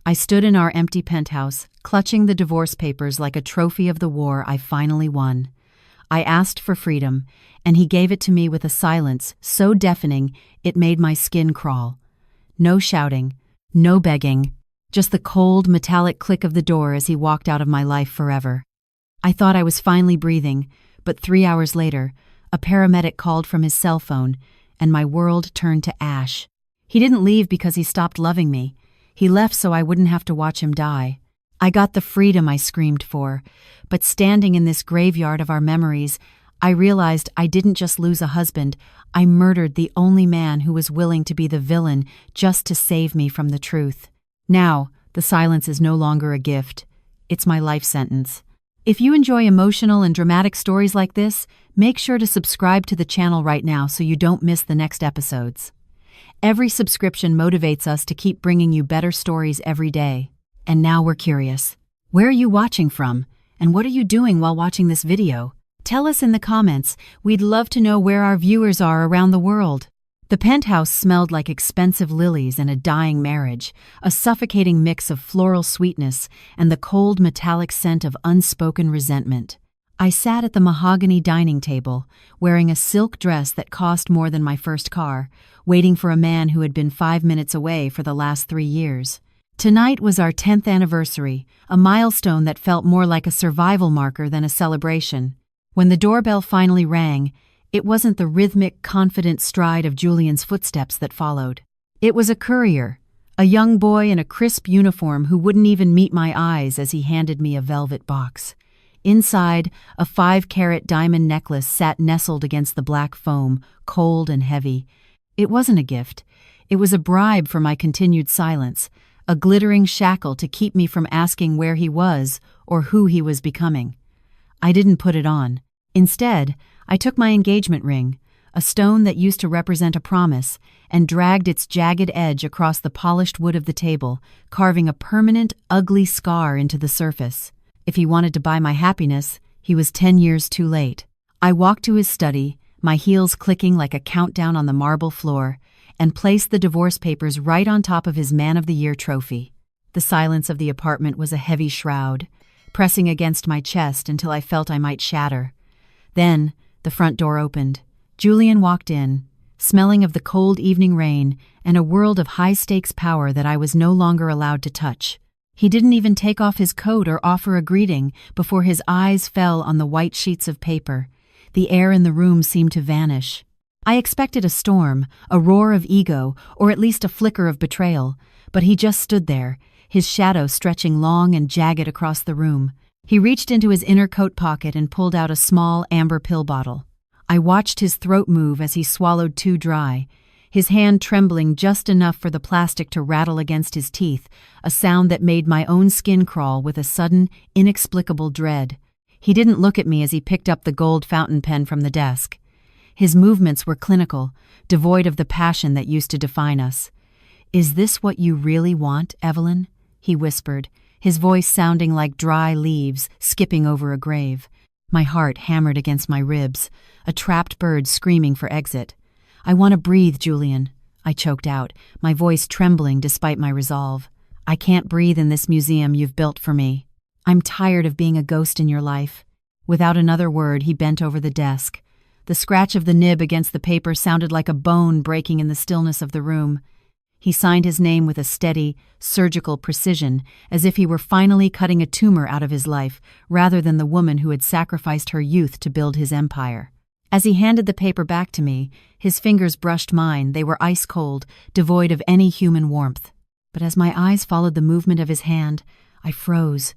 I stood in our empty penthouse, clutching the divorce papers like a trophy of the war I finally won. I asked for freedom, and he gave it to me with a silence so deafening it made my skin crawl. No shouting, no begging, just the cold, metallic click of the door as he walked out of my life forever. I thought I was finally breathing, but 3 hours later, a paramedic called from his cell phone, and my world turned to ash. He didn't leave because he stopped loving me. He left so I wouldn't have to watch him die. I got the freedom I screamed for, but standing in this graveyard of our memories, I realized I didn't just lose a husband, I murdered the only man who was willing to be the villain just to save me from the truth. Now, the silence is no longer a gift. It's my life sentence. If you enjoy emotional and dramatic stories like this, make sure to subscribe to the channel right now so you don't miss the next episodes. Every subscription motivates us to keep bringing you better stories every day. And now we're curious. Where are you watching from? And what are you doing while watching this video? Tell us in the comments. We'd love to know where our viewers are around the world. The penthouse smelled like expensive lilies and a dying marriage, a suffocating mix of floral sweetness and the cold metallic scent of unspoken resentment. I sat at the mahogany dining table, wearing a silk dress that cost more than my first car, waiting for a man who had been 5 minutes away for the last 3 years. Tonight was our 10th anniversary, a milestone that felt more like a survival marker than a celebration. When the doorbell finally rang, it wasn't the rhythmic, confident stride of Julian's footsteps that followed. It was a courier, a young boy in a crisp uniform who wouldn't even meet my eyes as he handed me a velvet box. Inside, a 5-carat diamond necklace sat nestled against the black foam, cold and heavy. It wasn't a gift. It was a bribe for my continued silence, a glittering shackle to keep me from asking where he was or who he was becoming. I didn't put it on. Instead, I took my engagement ring, a stone that used to represent a promise, and dragged its jagged edge across the polished wood of the table, carving a permanent, ugly scar into the surface. If he wanted to buy my happiness, he was 10 years too late. I walked to his study, my heels clicking like a countdown on the marble floor, and placed the divorce papers right on top of his Man of the Year trophy. The silence of the apartment was a heavy shroud, pressing against my chest until I felt I might shatter. Then, the front door opened. Julian walked in, smelling of the cold evening rain and a world of high-stakes power that I was no longer allowed to touch. He didn't even take off his coat or offer a greeting before his eyes fell on the white sheets of paper. The air in the room seemed to vanish. I expected a storm, a roar of ego, or at least a flicker of betrayal, but he just stood there, his shadow stretching long and jagged across the room. He reached into his inner coat pocket and pulled out a small amber pill bottle. I watched his throat move as he swallowed 2 dry, his hand trembling just enough for the plastic to rattle against his teeth, a sound that made my own skin crawl with a sudden, inexplicable dread. He didn't look at me as he picked up the gold fountain pen from the desk. His movements were clinical, devoid of the passion that used to define us. "Is this what you really want, Evelyn?" he whispered, his voice sounding like dry leaves skipping over a grave. My heart hammered against my ribs, a trapped bird screaming for exit. "I want to breathe, Julian," I choked out, my voice trembling despite my resolve. "I can't breathe in this museum you've built for me. I'm tired of being a ghost in your life." Without another word, he bent over the desk. The scratch of the nib against the paper sounded like a bone breaking in the stillness of the room. He signed his name with a steady, surgical precision, as if he were finally cutting a tumor out of his life, rather than the woman who had sacrificed her youth to build his empire. As he handed the paper back to me, his fingers brushed mine. They were ice cold, devoid of any human warmth. But as my eyes followed the movement of his hand, I froze.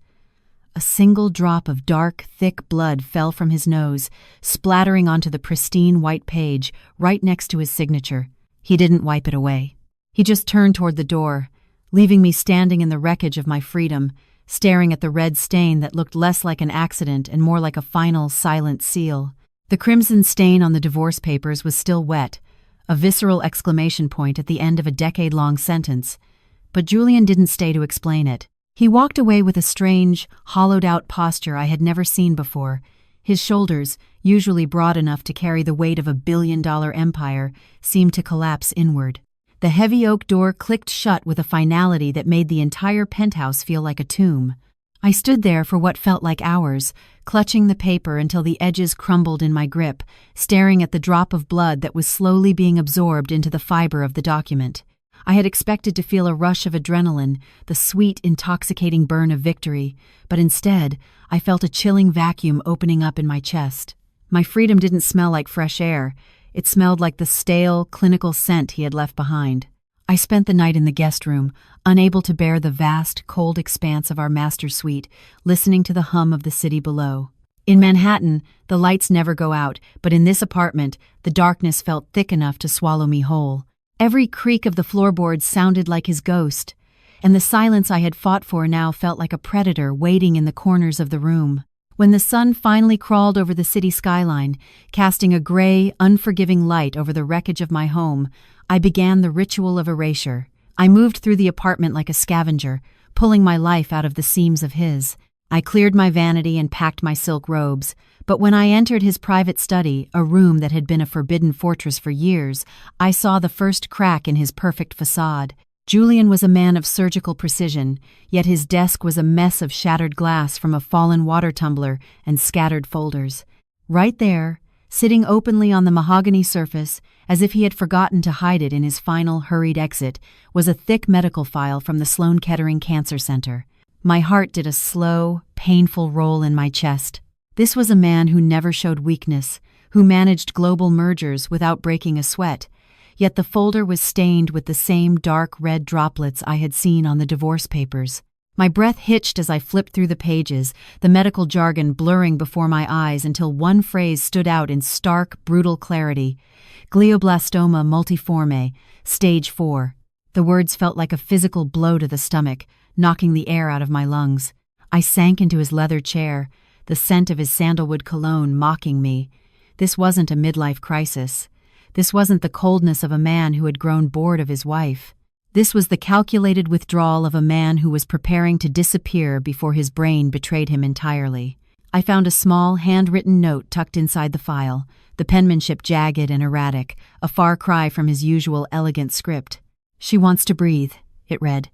A single drop of dark, thick blood fell from his nose, splattering onto the pristine white page right next to his signature. He didn't wipe it away. He just turned toward the door, leaving me standing in the wreckage of my freedom, staring at the red stain that looked less like an accident and more like a final, silent seal. The crimson stain on the divorce papers was still wet, a visceral exclamation point at the end of a decade-long sentence. But Julian didn't stay to explain it. He walked away with a strange, hollowed-out posture I had never seen before. His shoulders, usually broad enough to carry the weight of a billion-dollar empire, seemed to collapse inward. The heavy oak door clicked shut with a finality that made the entire penthouse feel like a tomb. I stood there for what felt like hours, clutching the paper until the edges crumbled in my grip, staring at the drop of blood that was slowly being absorbed into the fiber of the document. I had expected to feel a rush of adrenaline, the sweet, intoxicating burn of victory, but instead, I felt a chilling vacuum opening up in my chest. My freedom didn't smell like fresh air. It smelled like the stale, clinical scent he had left behind. I spent the night in the guest room, unable to bear the vast, cold expanse of our master suite, listening to the hum of the city below. In Manhattan, the lights never go out, but in this apartment, the darkness felt thick enough to swallow me whole. Every creak of the floorboards sounded like his ghost, and the silence I had fought for now felt like a predator waiting in the corners of the room. When the sun finally crawled over the city skyline, casting a gray, unforgiving light over the wreckage of my home, I began the ritual of erasure. I moved through the apartment like a scavenger, pulling my life out of the seams of his. I cleared my vanity and packed my silk robes, but when I entered his private study, a room that had been a forbidden fortress for years, I saw the first crack in his perfect facade. Julian was a man of surgical precision, yet his desk was a mess of shattered glass from a fallen water tumbler and scattered folders. Right there, sitting openly on the mahogany surface, as if he had forgotten to hide it in his final, hurried exit, was a thick medical file from the Sloan Kettering Cancer Center. My heart did a slow, painful roll in my chest. This was a man who never showed weakness, who managed global mergers without breaking a sweat, yet the folder was stained with the same dark red droplets I had seen on the divorce papers. My breath hitched as I flipped through the pages, the medical jargon blurring before my eyes until one phrase stood out in stark, brutal clarity. Glioblastoma multiforme, stage 4. The words felt like a physical blow to the stomach, knocking the air out of my lungs. I sank into his leather chair, the scent of his sandalwood cologne mocking me. This wasn't a midlife crisis. This wasn't the coldness of a man who had grown bored of his wife. This was the calculated withdrawal of a man who was preparing to disappear before his brain betrayed him entirely. I found a small, handwritten note tucked inside the file, the penmanship jagged and erratic, a far cry from his usual elegant script. "She wants to breathe," it read,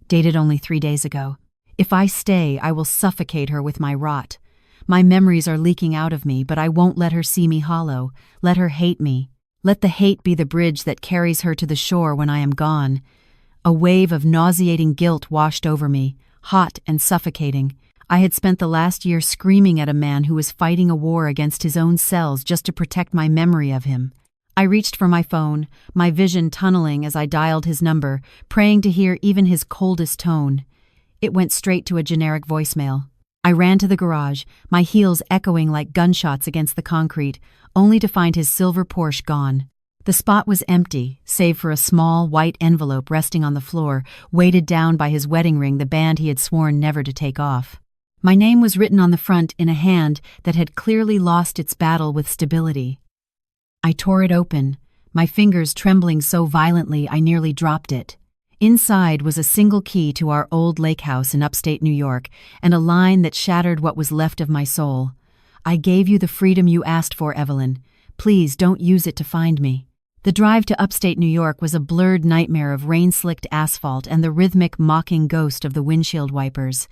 dated only 3 days ago. "If I stay, I will suffocate her with my rot. My memories are leaking out of me, but I won't let her see me hollow. Let her hate me. Let the hate be the bridge that carries her to the shore when I am gone." A wave of nauseating guilt washed over me, hot and suffocating. I had spent the last year screaming at a man who was fighting a war against his own cells just to protect my memory of him. I reached for my phone, my vision tunneling as I dialed his number, praying to hear even his coldest tone. It went straight to a generic voicemail. I ran to the garage, my heels echoing like gunshots against the concrete, only to find his silver Porsche gone. The spot was empty, save for a small, white envelope resting on the floor, weighted down by his wedding ring, the band he had sworn never to take off. My name was written on the front in a hand that had clearly lost its battle with stability. I tore it open, my fingers trembling so violently I nearly dropped it. Inside was a single key to our old lake house in upstate New York, and a line that shattered what was left of my soul. "I gave you the freedom you asked for, Evelyn. Please don't use it to find me." The drive to upstate New York was a blurred nightmare of rain-slicked asphalt and the rhythmic, mocking ghost of the windshield wipers.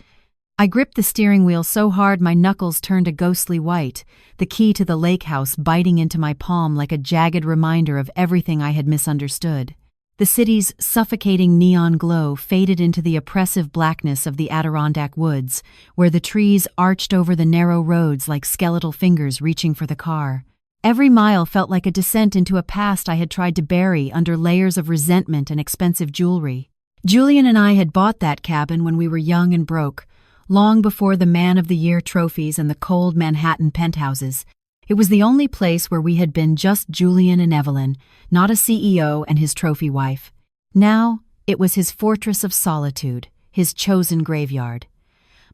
I gripped the steering wheel so hard my knuckles turned a ghostly white, the key to the lake house biting into my palm like a jagged reminder of everything I had misunderstood. The city's suffocating neon glow faded into the oppressive blackness of the Adirondack woods, where the trees arched over the narrow roads like skeletal fingers reaching for the car. Every mile felt like a descent into a past I had tried to bury under layers of resentment and expensive jewelry. Julian and I had bought that cabin when we were young and broke, long before the Man of the Year trophies and the cold Manhattan penthouses. It was the only place where we had been just Julian and Evelyn, not a CEO and his trophy wife. Now, it was his fortress of solitude, his chosen graveyard.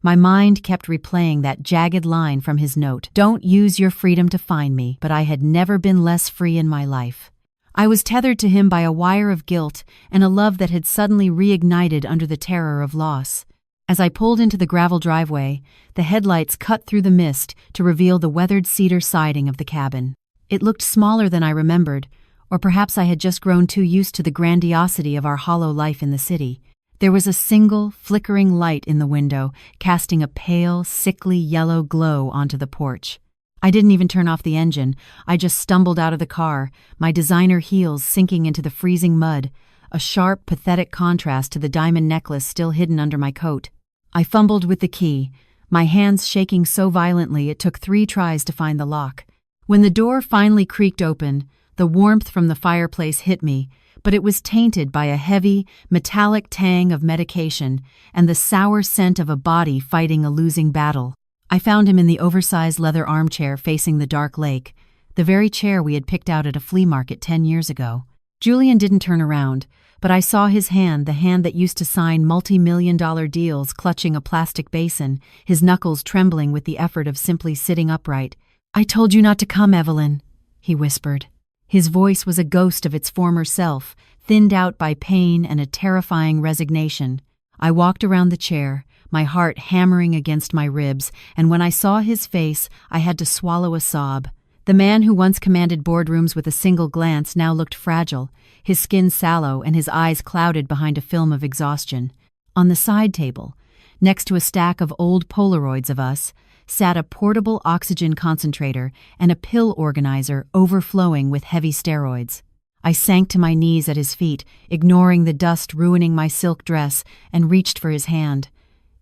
My mind kept replaying that jagged line from his note, "Don't use your freedom to find me," but I had never been less free in my life. I was tethered to him by a wire of guilt and a love that had suddenly reignited under the terror of loss. As I pulled into the gravel driveway, the headlights cut through the mist to reveal the weathered cedar siding of the cabin. It looked smaller than I remembered, Or perhaps I had just grown too used to the grandiosity of our hollow life in the city. There was a single, flickering light in the window, casting a pale, sickly yellow glow onto the porch. I didn't even turn off the engine. I just stumbled out of the car, my designer heels sinking into the freezing mud, a sharp, pathetic contrast to the diamond necklace still hidden under my coat. I fumbled with the key, my hands shaking so violently it took 3 tries to find the lock. When the door finally creaked open, the warmth from the fireplace hit me, but it was tainted by a heavy, metallic tang of medication and the sour scent of a body fighting a losing battle. I found him in the oversized leather armchair facing the dark lake, the very chair we had picked out at a flea market 10 years ago. Julian didn't turn around, but I saw his hand, the hand that used to sign multi-million-dollar deals, clutching a plastic basin, his knuckles trembling with the effort of simply sitting upright. "I told you not to come, Evelyn," he whispered. His voice was a ghost of its former self, thinned out by pain and a terrifying resignation. I walked around the chair, my heart hammering against my ribs, and when I saw his face, I had to swallow a sob. The man who once commanded boardrooms with a single glance now looked fragile, his skin sallow and his eyes clouded behind a film of exhaustion. On the side table, next to a stack of old Polaroids of us, sat a portable oxygen concentrator and a pill organizer overflowing with heavy steroids. I sank to my knees at his feet, ignoring the dust ruining my silk dress, and reached for his hand.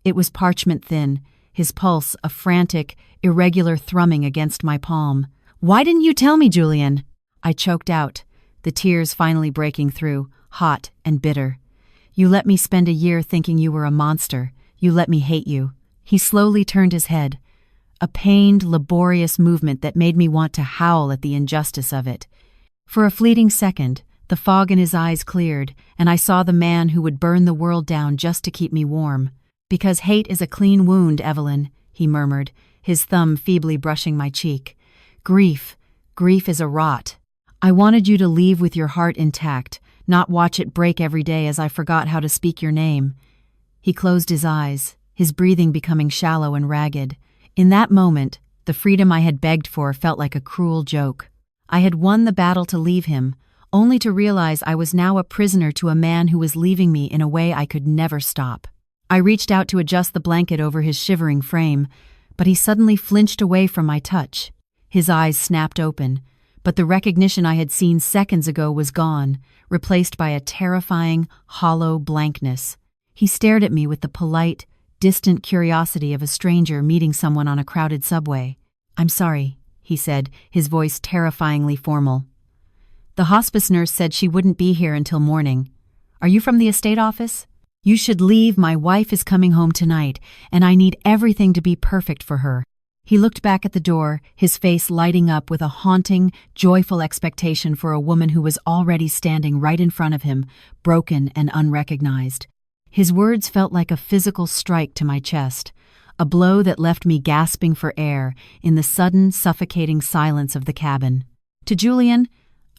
It was parchment thin, his pulse a frantic, irregular thrumming against my palm. "Why didn't you tell me, Julian?" I choked out, the tears finally breaking through, hot and bitter. "You let me spend a year thinking you were a monster. You let me hate you." He slowly turned his head, a pained, laborious movement that made me want to howl at the injustice of it. For a fleeting second, the fog in his eyes cleared, and I saw the man who would burn the world down just to keep me warm. "Because hate is a clean wound, Evelyn," he murmured, his thumb feebly brushing my cheek. Grief is a rot. I wanted you to leave with your heart intact, not watch it break every day as I forgot how to speak your name." He closed his eyes, his breathing becoming shallow and ragged. In that moment, the freedom I had begged for felt like a cruel joke. I had won the battle to leave him, only to realize I was now a prisoner to a man who was leaving me in a way I could never stop. I reached out to adjust the blanket over his shivering frame, but he suddenly flinched away from my touch. His eyes snapped open, but the recognition I had seen seconds ago was gone, replaced by a terrifying, hollow blankness. He stared at me with the polite, distant curiosity of a stranger meeting someone on a crowded subway. "I'm sorry," he said, his voice terrifyingly formal. "The hospice nurse said she wouldn't be here until morning. Are you from the estate office? You should leave. My wife is coming home tonight, and I need everything to be perfect for her." He looked back at the door, his face lighting up with a haunting, joyful expectation for a woman who was already standing right in front of him, broken and unrecognized. His words felt like a physical strike to my chest, a blow that left me gasping for air in the sudden, suffocating silence of the cabin. To Julian,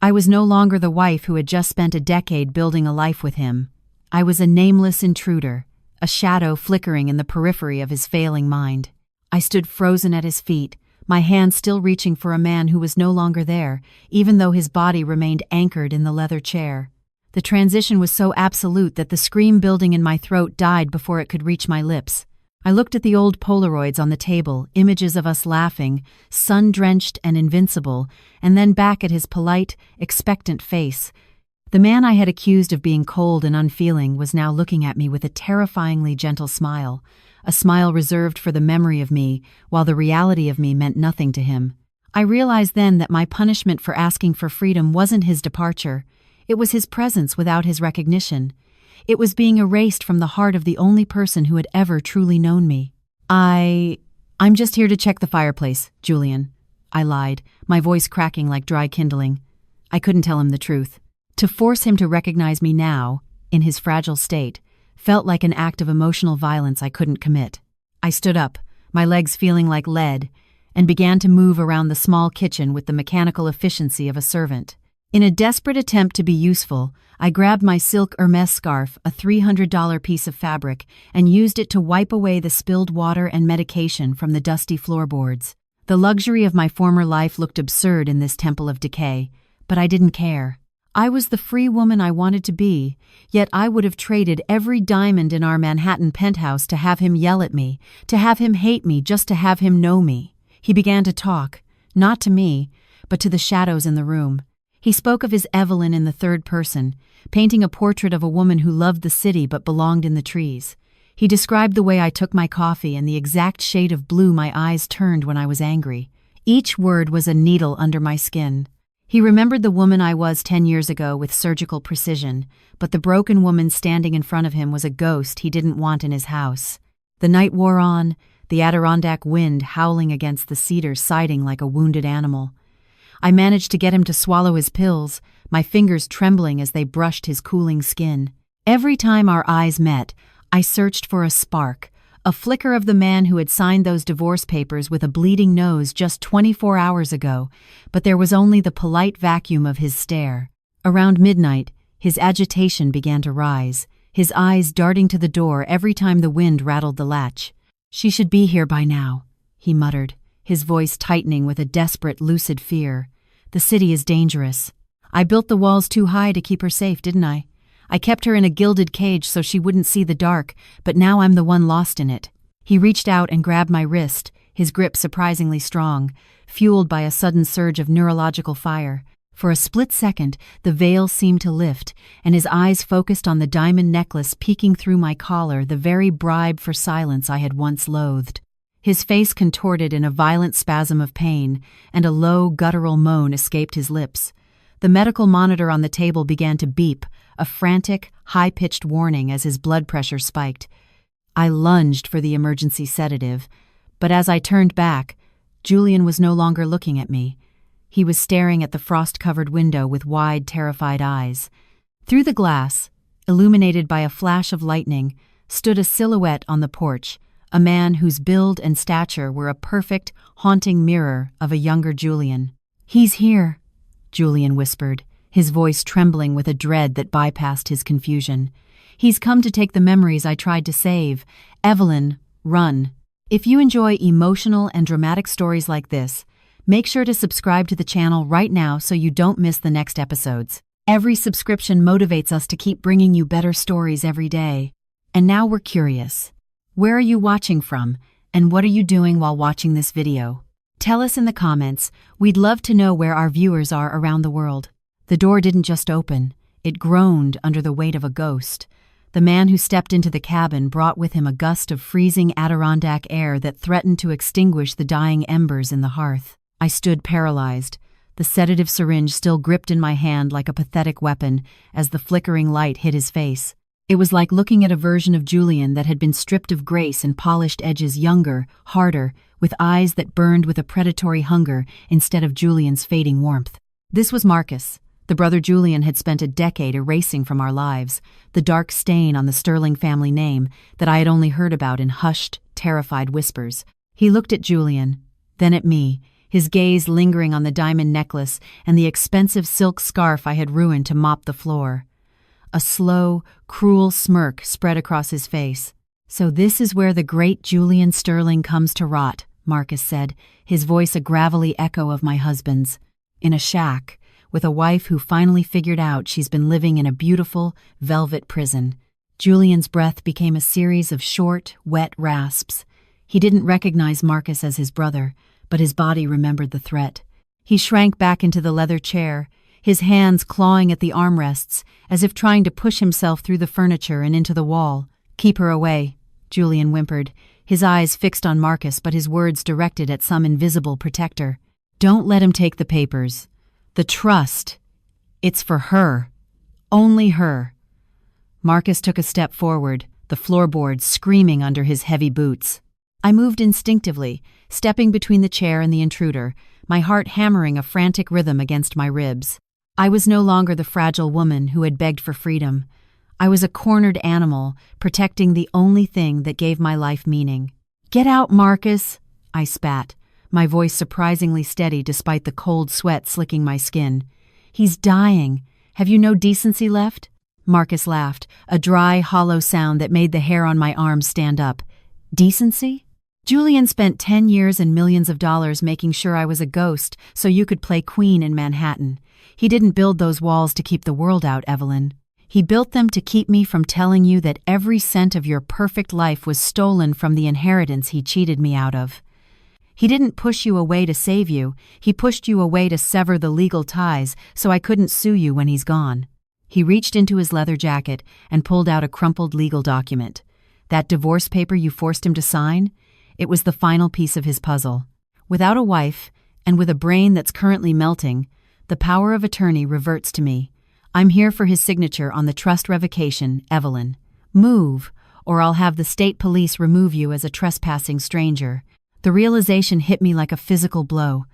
I was no longer the wife who had just spent a decade building a life with him. I was a nameless intruder, a shadow flickering in the periphery of his failing mind. I stood frozen at his feet, my hand still reaching for a man who was no longer there, even though his body remained anchored in the leather chair. The transition was so absolute that the scream building in my throat died before it could reach my lips. I looked at the old Polaroids on the table, images of us laughing, sun-drenched and invincible, and then back at his polite, expectant face. The man I had accused of being cold and unfeeling was now looking at me with a terrifyingly gentle smile, a smile reserved for the memory of me, while the reality of me meant nothing to him. I realized then that my punishment for asking for freedom wasn't his departure. It was his presence without his recognition. It was being erased from the heart of the only person who had ever truly known me. I'm just here to check the fireplace, Julian," I lied, my voice cracking like dry kindling. I couldn't tell him the truth. To force him to recognize me now, in his fragile state, felt like an act of emotional violence I couldn't commit. I stood up, my legs feeling like lead, and began to move around the small kitchen with the mechanical efficiency of a servant. In a desperate attempt to be useful, I grabbed my silk Hermes scarf, a $300 piece of fabric, and used it to wipe away the spilled water and medication from the dusty floorboards. The luxury of my former life looked absurd in this temple of decay, but I didn't care. I was the free woman I wanted to be, yet I would have traded every diamond in our Manhattan penthouse to have him yell at me, to have him hate me, just to have him know me. He began to talk, not to me, but to the shadows in the room. He spoke of his Evelyn in the third person, painting a portrait of a woman who loved the city but belonged in the trees. He described the way I took my coffee and the exact shade of blue my eyes turned when I was angry. Each word was a needle under my skin. He remembered the woman I was 10 years ago with surgical precision, but the broken woman standing in front of him was a ghost he didn't want in his house. The night wore on, the Adirondack wind howling against the cedars, sighing like a wounded animal. I managed to get him to swallow his pills, my fingers trembling as they brushed his cooling skin. Every time our eyes met, I searched for a spark, a flicker of the man who had signed those divorce papers with a bleeding nose just 24 hours ago, but there was only the polite vacuum of his stare. Around midnight, his agitation began to rise, his eyes darting to the door every time the wind rattled the latch. "She should be here by now," he muttered, his voice tightening with a desperate, lucid fear. "The city is dangerous. I built the walls too high to keep her safe, didn't I? I kept her in a gilded cage so she wouldn't see the dark, but now I'm the one lost in it." He reached out and grabbed my wrist, his grip surprisingly strong, fueled by a sudden surge of neurological fire. For a split second, the veil seemed to lift, and his eyes focused on the diamond necklace peeking through my collar, the very bribe for silence I had once loathed. His face contorted in a violent spasm of pain, and a low, guttural moan escaped his lips. The medical monitor on the table began to beep, a frantic, high-pitched warning as his blood pressure spiked. I lunged for the emergency sedative, but as I turned back, Julian was no longer looking at me. He was staring at the frost-covered window with wide, terrified eyes. Through the glass, illuminated by a flash of lightning, stood a silhouette on the porch, a man whose build and stature were a perfect, haunting mirror of a younger Julian. "He's here," Julian whispered, his voice trembling with a dread that bypassed his confusion. "He's come to take the memories I tried to save. Evelyn, run." If you enjoy emotional and dramatic stories like this, make sure to subscribe to the channel right now so you don't miss the next episodes. Every subscription motivates us to keep bringing you better stories every day. And now we're curious. Where are you watching from, and what are you doing while watching this video? Tell us in the comments. We'd love to know where our viewers are around the world. The door didn't just open, it groaned under the weight of a ghost. The man who stepped into the cabin brought with him a gust of freezing Adirondack air that threatened to extinguish the dying embers in the hearth. I stood paralyzed, the sedative syringe still gripped in my hand like a pathetic weapon as the flickering light hit his face. It was like looking at a version of Julian that had been stripped of grace and polished edges, younger, harder, with eyes that burned with a predatory hunger instead of Julian's fading warmth. This was Marcus, the brother Julian had spent a decade erasing from our lives, the dark stain on the Sterling family name that I had only heard about in hushed, terrified whispers. He looked at Julian, then at me, his gaze lingering on the diamond necklace and the expensive silk scarf I had ruined to mop the floor. A slow, cruel smirk spread across his face. "So this is where the great Julian Sterling comes to rot," Marcus said, his voice a gravelly echo of my husband's. "In a shack, with a wife who finally figured out she's been living in a beautiful, velvet prison." Julian's breath became a series of short, wet rasps. He didn't recognize Marcus as his brother, but his body remembered the threat. He shrank back into the leather chair, his hands clawing at the armrests, as if trying to push himself through the furniture and into the wall. "Keep her away," Julian whimpered, his eyes fixed on Marcus but his words directed at some invisible protector. "Don't let him take the papers. The trust. It's for her. Only her." Marcus took a step forward, the floorboards screaming under his heavy boots. I moved instinctively, stepping between the chair and the intruder, my heart hammering a frantic rhythm against my ribs. I was no longer the fragile woman who had begged for freedom. I was a cornered animal, protecting the only thing that gave my life meaning. "Get out, Marcus," I spat, my voice surprisingly steady despite the cold sweat slicking my skin. "He's dying. Have you no decency left?" Marcus laughed, a dry, hollow sound that made the hair on my arms stand up. "Decency?" "Julian spent 10 years and millions of dollars making sure I was a ghost so you could play queen in Manhattan. He didn't build those walls to keep the world out, Evelyn. He built them to keep me from telling you that every cent of your perfect life was stolen from the inheritance he cheated me out of. He didn't push you away to save you, he pushed you away to sever the legal ties so I couldn't sue you when he's gone. He reached into his leather jacket and pulled out a crumpled legal document. That divorce paper you forced him to sign? It was the final piece of his puzzle. Without a wife, and with a brain that's currently melting, the power of attorney reverts to me. I'm here for his signature on the trust revocation, Evelyn. Move, or I'll have the state police remove you as a trespassing stranger. The realization hit me like a physical blow.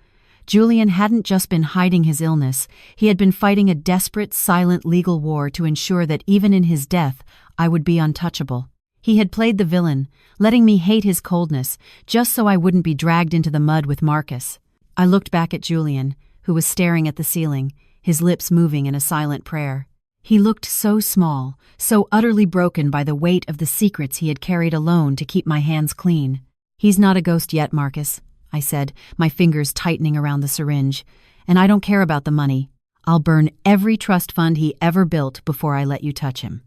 Julian hadn't just been hiding his illness, he had been fighting a desperate, silent legal war to ensure that even in his death, I would be untouchable. He had played the villain, letting me hate his coldness, just so I wouldn't be dragged into the mud with Marcus. I looked back at Julian, who was staring at the ceiling, his lips moving in a silent prayer. He looked so small, so utterly broken by the weight of the secrets he had carried alone to keep my hands clean. "He's not a ghost yet, Marcus," I said, my fingers tightening around the syringe. "And I don't care about the money. I'll burn every trust fund he ever built before I let you touch him."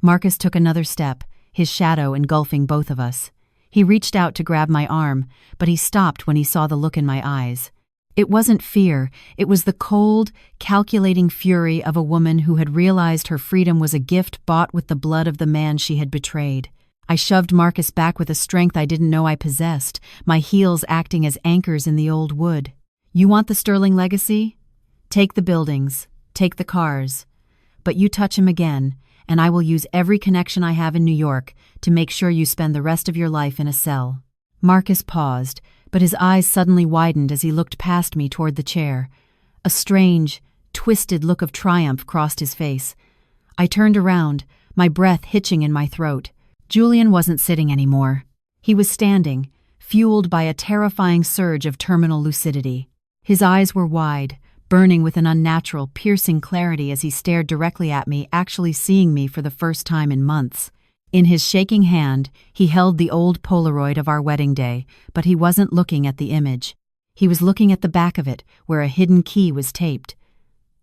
Marcus took another step, his shadow engulfing both of us. He reached out to grab my arm, but he stopped when he saw the look in my eyes. It wasn't fear, it was the cold, calculating fury of a woman who had realized her freedom was a gift bought with the blood of the man she had betrayed. I shoved Marcus back with a strength I didn't know I possessed, my heels acting as anchors in the old wood. "You want the sterling legacy? Take the buildings, take the cars. But you touch him again, and I will use every connection I have in New York to make sure you spend the rest of your life in a cell." Marcus paused, but his eyes suddenly widened as he looked past me toward the chair. A strange, twisted look of triumph crossed his face. I turned around, my breath hitching in my throat. Julian wasn't sitting anymore. He was standing, fueled by a terrifying surge of terminal lucidity. His eyes were wide, burning with an unnatural, piercing clarity as he stared directly at me, actually seeing me for the first time in months. In his shaking hand, he held the old Polaroid of our wedding day, but he wasn't looking at the image. He was looking at the back of it, where a hidden key was taped.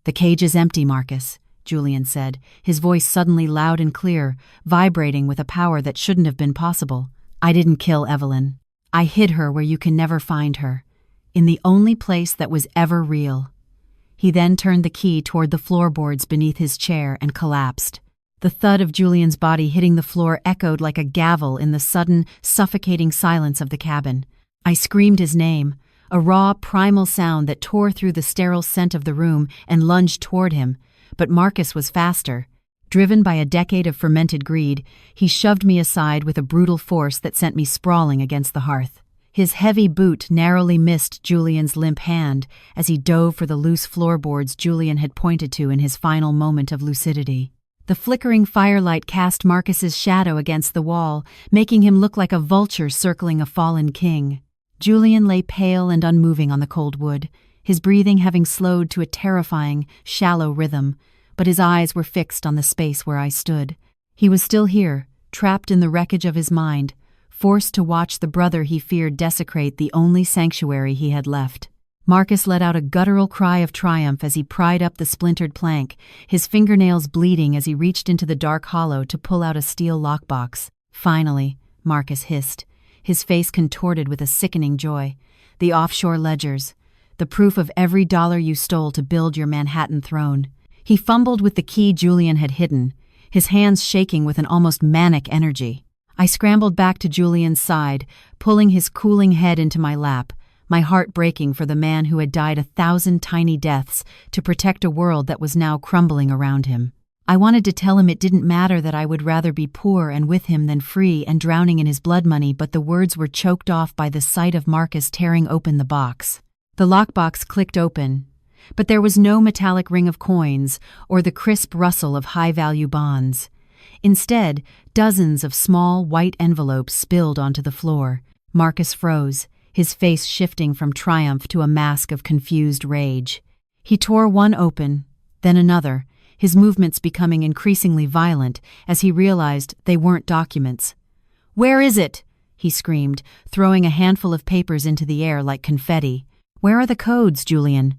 "The cage is empty, Marcus," Julian said, his voice suddenly loud and clear, vibrating with a power that shouldn't have been possible. "I didn't kill Evelyn. I hid her where you can never find her, in the only place that was ever real." He then turned the key toward the floorboards beneath his chair and collapsed. The thud of Julian's body hitting the floor echoed like a gavel in the sudden, suffocating silence of the cabin. I screamed his name, a raw, primal sound that tore through the sterile scent of the room, and lunged toward him, but Marcus was faster. Driven by a decade of fermented greed, he shoved me aside with a brutal force that sent me sprawling against the hearth. His heavy boot narrowly missed Julian's limp hand as he dove for the loose floorboards Julian had pointed to in his final moment of lucidity. The flickering firelight cast Marcus's shadow against the wall, making him look like a vulture circling a fallen king. Julian lay pale and unmoving on the cold wood, his breathing having slowed to a terrifying, shallow rhythm, but his eyes were fixed on the space where I stood. He was still here, trapped in the wreckage of his mind, forced to watch the brother he feared desecrate the only sanctuary he had left. Marcus let out a guttural cry of triumph as he pried up the splintered plank, his fingernails bleeding as he reached into the dark hollow to pull out a steel lockbox. "Finally," Marcus hissed, his face contorted with a sickening joy. "The offshore ledgers. The proof of every dollar you stole to build your Manhattan throne." He fumbled with the key Julian had hidden, his hands shaking with an almost manic energy. I scrambled back to Julian's side, pulling his cooling head into my lap, my heart breaking for the man who had died 1,000 tiny deaths to protect a world that was now crumbling around him. I wanted to tell him it didn't matter, that I would rather be poor and with him than free and drowning in his blood money, but the words were choked off by the sight of Marcus tearing open the box. The lockbox clicked open, but there was no metallic ring of coins or the crisp rustle of high-value bonds. Instead, dozens of small, white envelopes spilled onto the floor. Marcus froze, his face shifting from triumph to a mask of confused rage. He tore one open, then another, his movements becoming increasingly violent as he realized they weren't documents. "Where is it?" he screamed, throwing a handful of papers into the air like confetti. "Where are the codes, Julian?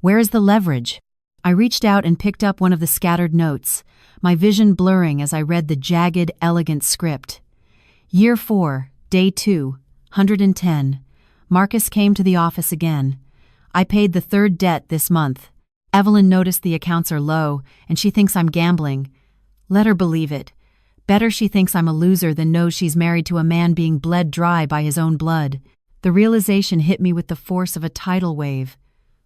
Where is the leverage?" I reached out and picked up one of the scattered notes, my vision blurring as I read the jagged, elegant script. Year 4, Day 2, 110. Marcus came to the office again. I paid the third debt this month. Evelyn noticed the accounts are low, and she thinks I'm gambling. Let her believe it. Better she thinks I'm a loser than knows she's married to a man being bled dry by his own blood. The realization hit me with the force of a tidal wave.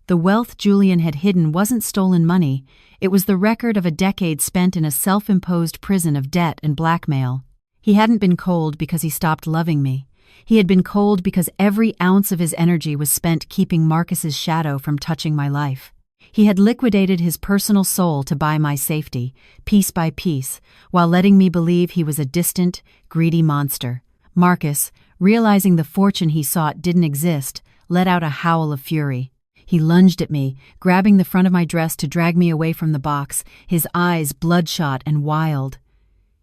The wealth Julian had hidden wasn't stolen money, it was the record of a decade spent in a self-imposed prison of debt and blackmail. He hadn't been cold because he stopped loving me. He had been cold because every ounce of his energy was spent keeping Marcus's shadow from touching my life. He had liquidated his personal soul to buy my safety, piece by piece, while letting me believe he was a distant, greedy monster. Marcus, realizing the fortune he sought didn't exist, let out a howl of fury. He lunged at me, grabbing the front of my dress to drag me away from the box, his eyes bloodshot and wild.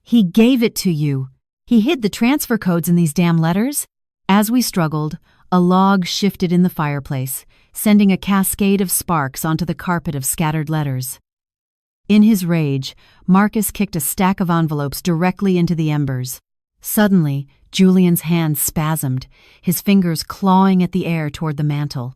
"He gave it to you! He hid the transfer codes in these damn letters?" As we struggled, a log shifted in the fireplace, sending a cascade of sparks onto the carpet of scattered letters. In his rage, Marcus kicked a stack of envelopes directly into the embers. Suddenly, Julian's hand spasmed, his fingers clawing at the air toward the mantel.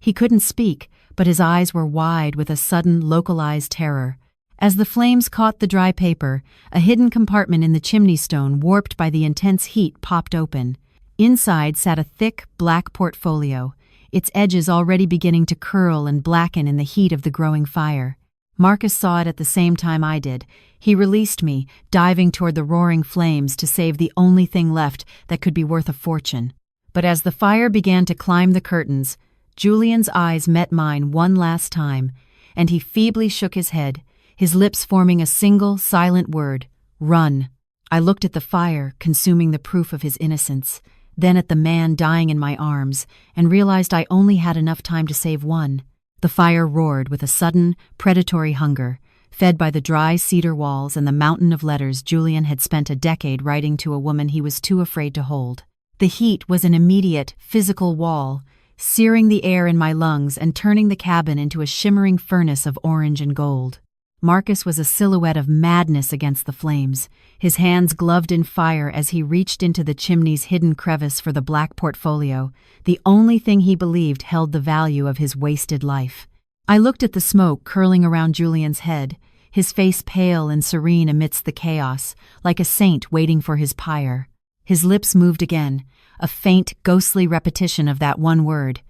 He couldn't speak, but his eyes were wide with a sudden, localized terror. As the flames caught the dry paper, a hidden compartment in the chimney stone warped by the intense heat popped open. Inside sat a thick, black portfolio, its edges already beginning to curl and blacken in the heat of the growing fire. Marcus saw it at the same time I did. He released me, diving toward the roaring flames to save the only thing left that could be worth a fortune. But as the fire began to climb the curtains, Julian's eyes met mine one last time, and he feebly shook his head, his lips forming a single, silent word: "Run." I looked at the fire, consuming the proof of his innocence, then at the man dying in my arms, and realized I only had enough time to save one. The fire roared with a sudden, predatory hunger, fed by the dry cedar walls and the mountain of letters Julian had spent a decade writing to a woman he was too afraid to hold. The heat was an immediate, physical wall, searing the air in my lungs and turning the cabin into a shimmering furnace of orange and gold. Marcus was a silhouette of madness against the flames, his hands gloved in fire as he reached into the chimney's hidden crevice for the black portfolio, the only thing he believed held the value of his wasted life. I looked at the smoke curling around Julian's head, his face pale and serene amidst the chaos, like a saint waiting for his pyre. His lips moved again, a faint, ghostly repetition of that one word: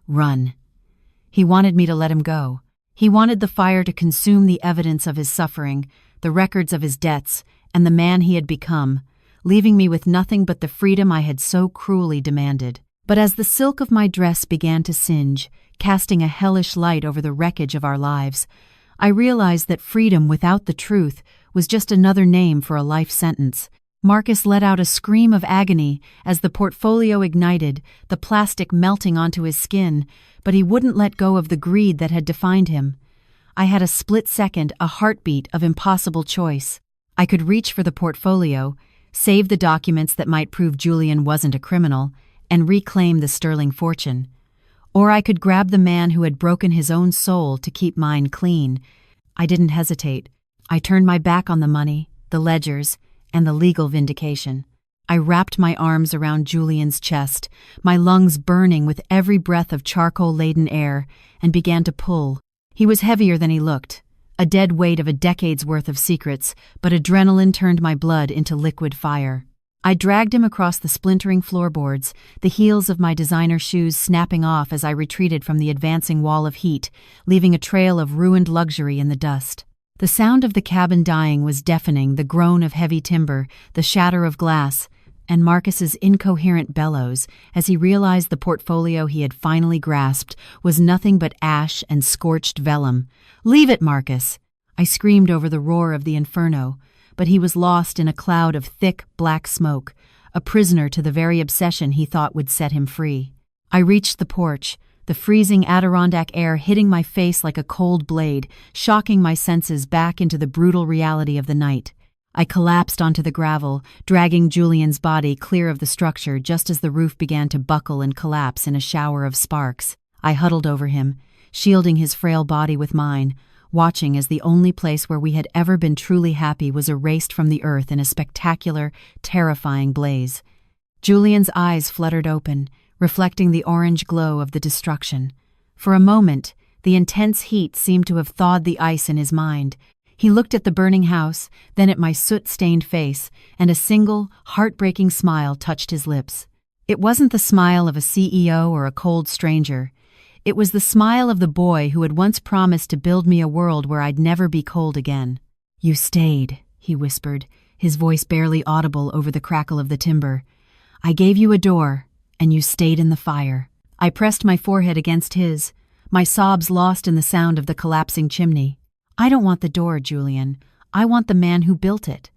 "Run." He wanted me to let him go. He wanted the fire to consume the evidence of his suffering, the records of his debts, and the man he had become, leaving me with nothing but the freedom I had so cruelly demanded. But as the silk of my dress began to singe, casting a hellish light over the wreckage of our lives, I realized that freedom without the truth was just another name for a life sentence. Marcus let out a scream of agony as the portfolio ignited, the plastic melting onto his skin, but he wouldn't let go of the greed that had defined him. I had a split second, a heartbeat of impossible choice. I could reach for the portfolio, save the documents that might prove Julian wasn't a criminal, and reclaim the sterling fortune. Or I could grab the man who had broken his own soul to keep mine clean. I didn't hesitate. I turned my back on the money, the ledgers, and the legal vindication. I wrapped my arms around Julian's chest, my lungs burning with every breath of charcoal-laden air, and began to pull. He was heavier than he looked, a dead weight of a decade's worth of secrets, but adrenaline turned my blood into liquid fire. I dragged him across the splintering floorboards, the heels of my designer shoes snapping off as I retreated from the advancing wall of heat, leaving a trail of ruined luxury in the dust. The sound of the cabin dying was deafening, the groan of heavy timber, the shatter of glass, and Marcus's incoherent bellows as he realized the portfolio he had finally grasped was nothing but ash and scorched vellum. "Leave it, Marcus!" I screamed over the roar of the inferno, but he was lost in a cloud of thick, black smoke, a prisoner to the very obsession he thought would set him free. I reached the porch, the freezing Adirondack air hitting my face like a cold blade, shocking my senses back into the brutal reality of the night. I collapsed onto the gravel, dragging Julian's body clear of the structure just as the roof began to buckle and collapse in a shower of sparks. I huddled over him, shielding his frail body with mine, watching as the only place where we had ever been truly happy was erased from the earth in a spectacular, terrifying blaze. Julian's eyes fluttered open, reflecting the orange glow of the destruction. For a moment, the intense heat seemed to have thawed the ice in his mind. He looked at the burning house, then at my soot-stained face, and a single, heartbreaking smile touched his lips. It wasn't the smile of a CEO or a cold stranger. It was the smile of the boy who had once promised to build me a world where I'd never be cold again. "You stayed," he whispered, his voice barely audible over the crackle of the timber. "I gave you a door, and you stayed in the fire." I pressed my forehead against his, my sobs lost in the sound of the collapsing chimney. "I don't want the door, Julian. I want the man who built it."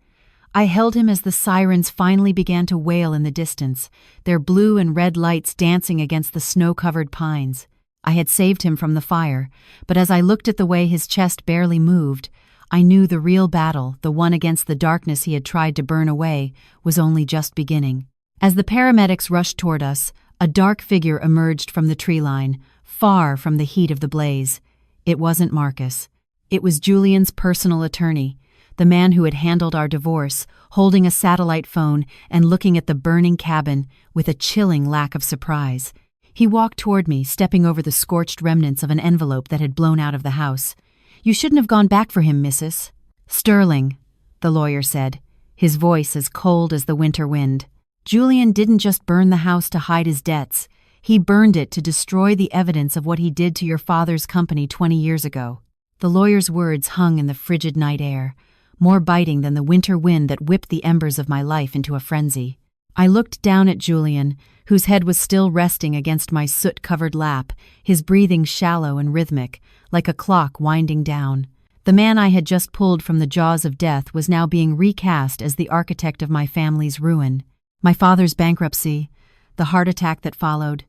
I held him as the sirens finally began to wail in the distance, their blue and red lights dancing against the snow-covered pines. I had saved him from the fire, but as I looked at the way his chest barely moved, I knew the real battle, the one against the darkness he had tried to burn away, was only just beginning. As the paramedics rushed toward us, a dark figure emerged from the tree line, far from the heat of the blaze. It wasn't Marcus. It was Julian's personal attorney, the man who had handled our divorce, holding a satellite phone and looking at the burning cabin with a chilling lack of surprise. He walked toward me, stepping over the scorched remnants of an envelope that had blown out of the house. "You shouldn't have gone back for him, Mrs. Sterling," the lawyer said, his voice as cold as the winter wind. "Julian didn't just burn the house to hide his debts. He burned it to destroy the evidence of what he did to your father's company 20 years ago." The lawyer's words hung in the frigid night air, more biting than the winter wind that whipped the embers of my life into a frenzy. I looked down at Julian, whose head was still resting against my soot-covered lap, his breathing shallow and rhythmic, like a clock winding down. The man I had just pulled from the jaws of death was now being recast as the architect of my family's ruin. My father's bankruptcy, the heart attack that followed,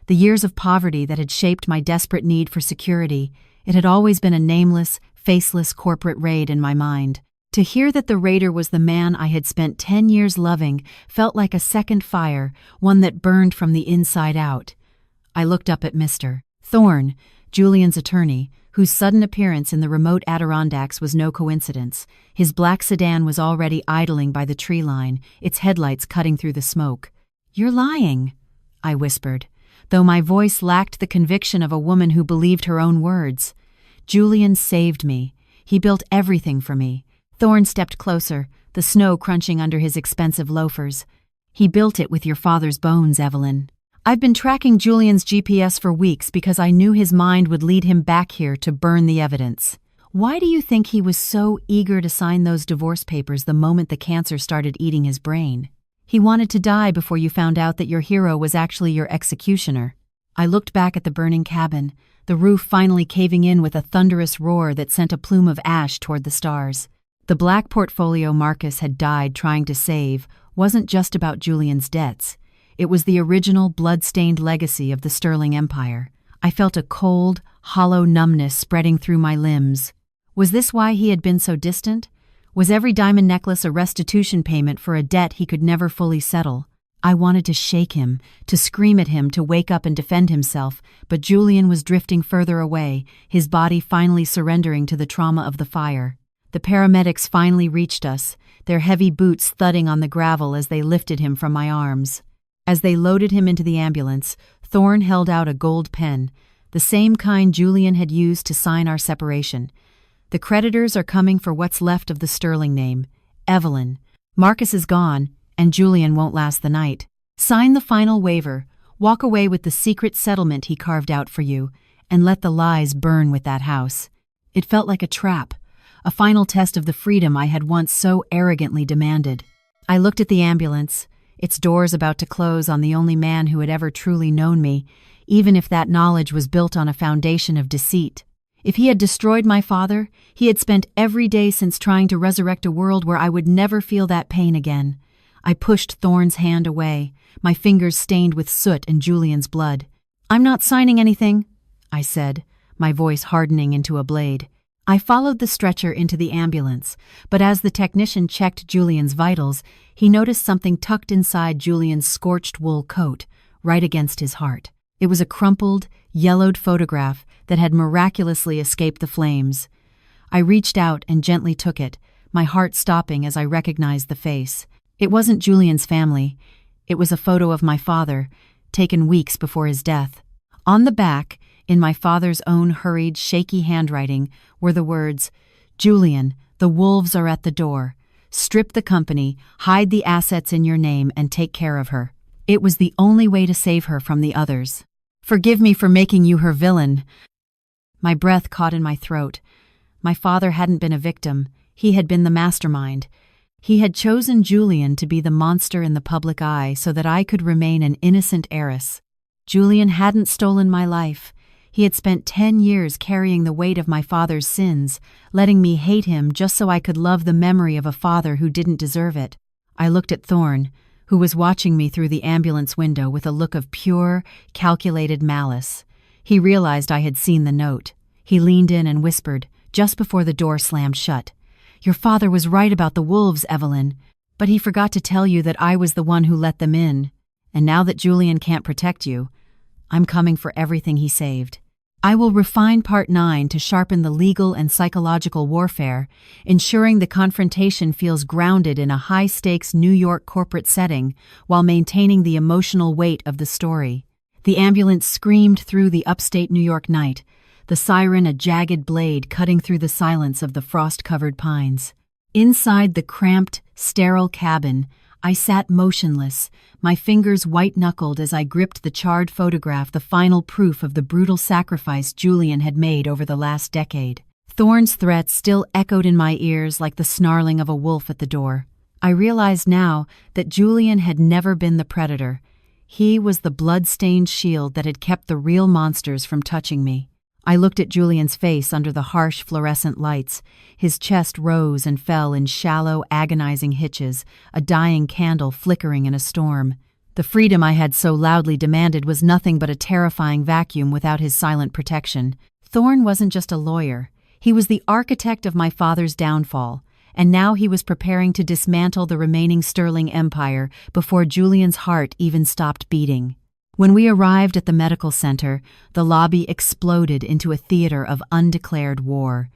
the years of poverty that had shaped my desperate need for security, it had always been a nameless, faceless corporate raid in my mind. To hear that the raider was the man I had spent 10 years loving felt like a second fire, one that burned from the inside out. I looked up at Mr. Thorne, Julian's attorney, whose sudden appearance in the remote Adirondacks was no coincidence. His black sedan was already idling by the tree line, its headlights cutting through the smoke. "You're lying," I whispered, though my voice lacked the conviction of a woman who believed her own words. "Julian saved me. He built everything for me." Thorne stepped closer, the snow crunching under his expensive loafers. "He built it with your father's bones, Evelyn. I've been tracking Julian's GPS for weeks because I knew his mind would lead him back here to burn the evidence. Why do you think he was so eager to sign those divorce papers the moment the cancer started eating his brain? He wanted to die before you found out that your hero was actually your executioner." I looked back at the burning cabin, the roof finally caving in with a thunderous roar that sent a plume of ash toward the stars. The black portfolio Marcus had died trying to save wasn't just about Julian's debts. It was the original blood-stained legacy of the Sterling Empire. I felt a cold, hollow numbness spreading through my limbs. Was this why he had been so distant? Was every diamond necklace a restitution payment for a debt he could never fully settle? I wanted to shake him, to scream at him, to wake up and defend himself, but Julian was drifting further away, his body finally surrendering to the trauma of the fire. The paramedics finally reached us, their heavy boots thudding on the gravel as they lifted him from my arms. As they loaded him into the ambulance, Thorne held out a gold pen, the same kind Julian had used to sign our separation. "The creditors are coming for what's left of the Sterling name. Evelyn. Marcus is gone, and Julian won't last the night. Sign the final waiver, walk away with the secret settlement he carved out for you, and let the lies burn with that house." It felt like a trap, a final test of the freedom I had once so arrogantly demanded. I looked at the ambulance, its doors about to close on the only man who had ever truly known me, even if that knowledge was built on a foundation of deceit. If he had destroyed my father, he had spent every day since trying to resurrect a world where I would never feel that pain again. I pushed Thorne's hand away, my fingers stained with soot and Julian's blood. "I'm not signing anything," I said, my voice hardening into a blade. I followed the stretcher into the ambulance, but as the technician checked Julian's vitals, he noticed something tucked inside Julian's scorched wool coat, right against his heart. It was a crumpled, yellowed photograph that had miraculously escaped the flames. I reached out and gently took it, my heart stopping as I recognized the face. It wasn't Julian's family. It was a photo of my father, taken weeks before his death. On the back, in my father's own hurried, shaky handwriting, were the words, "Julian, the wolves are at the door. Strip the company, hide the assets in your name, and take care of her. It was the only way to save her from the others. Forgive me for making you her villain." My breath caught in my throat. My father hadn't been a victim. He had been the mastermind. He had chosen Julian to be the monster in the public eye so that I could remain an innocent heiress. Julian hadn't stolen my life. He had spent 10 years carrying the weight of my father's sins, letting me hate him just so I could love the memory of a father who didn't deserve it. I looked at Thorne, who was watching me through the ambulance window with a look of pure, calculated malice. He realized I had seen the note. He leaned in and whispered, just before the door slammed shut, "Your father was right about the wolves, Evelyn, but he forgot to tell you that I was the one who let them in. And now that Julian can't protect you, I'm coming for everything he saved. I will refine Part 9 to sharpen the legal and psychological warfare, ensuring the confrontation feels grounded in a high-stakes New York corporate setting while maintaining the emotional weight of the story." The ambulance screamed through the upstate New York night, the siren a jagged blade cutting through the silence of the frost-covered pines. Inside the cramped, sterile cabin, I sat motionless, my fingers white-knuckled as I gripped the charred photograph, the final proof of the brutal sacrifice Julian had made over the last decade. Thorne's threats still echoed in my ears like the snarling of a wolf at the door. I realized now that Julian had never been the predator. He was the blood-stained shield that had kept the real monsters from touching me. I looked at Julian's face under the harsh fluorescent lights. His chest rose and fell in shallow, agonizing hitches, a dying candle flickering in a storm. The freedom I had so loudly demanded was nothing but a terrifying vacuum without his silent protection. Thorne wasn't just a lawyer. He was the architect of my father's downfall, and now he was preparing to dismantle the remaining Sterling Empire before Julian's heart even stopped beating. When we arrived at the medical center, the lobby exploded into a theater of undeclared war.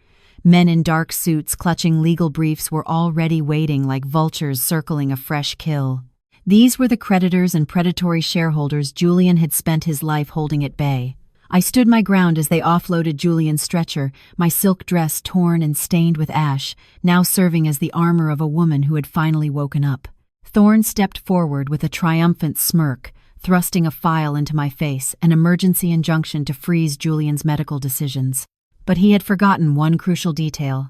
Men in dark suits clutching legal briefs were already waiting like vultures circling a fresh kill. These were the creditors and predatory shareholders Julian had spent his life holding at bay. I stood my ground as they offloaded Julian's stretcher, my silk dress torn and stained with ash, now serving as the armor of a woman who had finally woken up. Thorne stepped forward with a triumphant smirk, thrusting a file into my face, an emergency injunction to freeze Julian's medical decisions. But he had forgotten one crucial detail.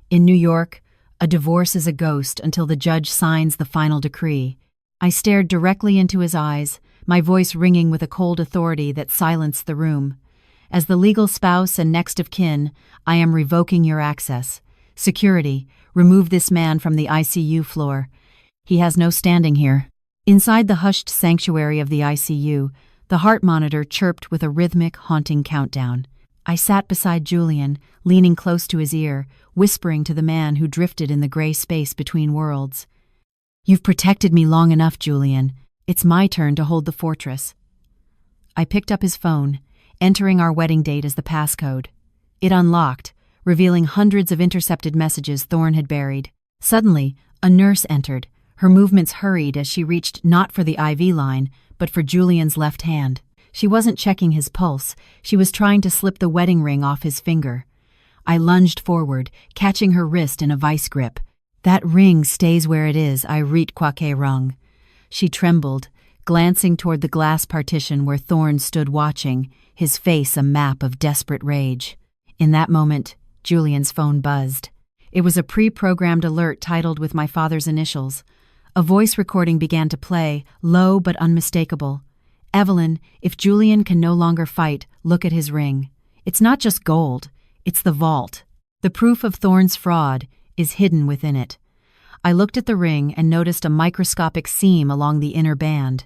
In New York, a divorce is a ghost until the judge signs the final decree. I stared directly into his eyes, my voice ringing with a cold authority that silenced the room. "As the legal spouse and next of kin, I am revoking your access. Security, remove this man from the ICU floor. He has no standing here." Inside the hushed sanctuary of the ICU, the heart monitor chirped with a rhythmic, haunting countdown. I sat beside Julian, leaning close to his ear, whispering to the man who drifted in the gray space between worlds. "You've protected me long enough, Julian. It's my turn to hold the fortress." I picked up his phone, entering our wedding date as the passcode. It unlocked, revealing hundreds of intercepted messages Thorne had buried. Suddenly, a nurse entered. Her movements hurried as she reached not for the IV line, but for Julian's left hand. She wasn't checking his pulse. She was trying to slip the wedding ring off his finger. I lunged forward, catching her wrist in a vice grip. "That ring stays where it is, I reet quoique rung." She trembled, glancing toward the glass partition where Thorne stood watching, his face a map of desperate rage. In that moment, Julian's phone buzzed. It was a pre-programmed alert titled with my father's initials. A voice recording began to play, low but unmistakable. "Evelyn, if Julian can no longer fight, look at his ring. It's not just gold, it's the vault. The proof of Thorne's fraud is hidden within it." I looked at the ring and noticed a microscopic seam along the inner band.